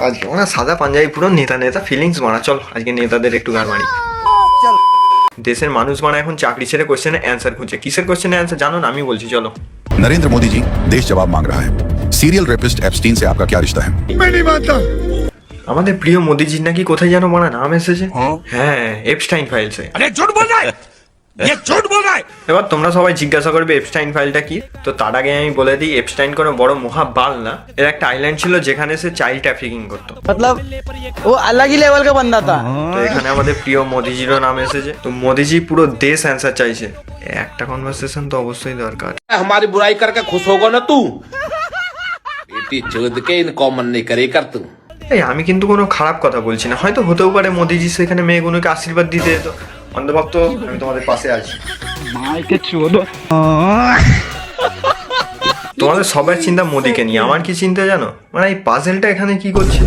আজকে মানে সাদা পাঞ্জাবি পুরো নেতা নেতা ফিলিংস মারা। চল আজকে নেতাদের একটু গান মারি। দেশের মানুষ মানে এখন চাকরি ছেড়ে কোশ্চেনের অ্যান্সার খুঁজছে। কিসের কোশ্চেনের অ্যান্সার জানো না? আমি বলছি চলো। नरेंद्र मोदी जी देश जवाब मांग रहा है। सीरियल रेपिस्ट एप्स्टीन से आपका क्या रिश्ता है? मैं नहीं मानता। আমাদের প্রিয় মোদিজির নাকি কোথায় যেন বলা নাম এসেছে। হ্যাঁ, এপস্টাইন ফাইলসে। अरे झूठ बोल रहा है, ये झूठ बोल रहा है। এবার তোমরা সবাই জিজ্ঞাসা করবে এপস্টাইন ফাইলটা কি। তো তার আগে আমি বলে দিই, এপস্টাইন কোনো বড় মহাবাল না। এর একটা আইল্যান্ড ছিল যেখানে সে চাইল্ড ট্রাফিকিং করতো। मतलब वो अलग ही लेवल का बंदा था। তো এখানে আমাদের প্রিয় মোদিজিরও নাম এসেছে। তো মোদিজি পুরো দেশ অ্যান্সার চাইছে। একটা কনভারসেশন তো অবশ্যই দরকার। हमारी बुराई करके खुश होगा ना तू? बेटी चोद के इन कॉमन नहीं करे कर तू। এই আমি কিন্তু কোনো খারাপ কথা বলছি না। হয়তো হতেও পারে মোদিজি সেখানে মেয়েগুলোকে আশীর্বাদ দিতে যেত। অন্ধভক্ত, আমি তোমাদের পাশে আছি। তোমাদের সবার চিন্তা মোদিকে নিয়ে, আমার কি চিন্তা জানো? মানে এই পাজেলটা এখানে কি করছে?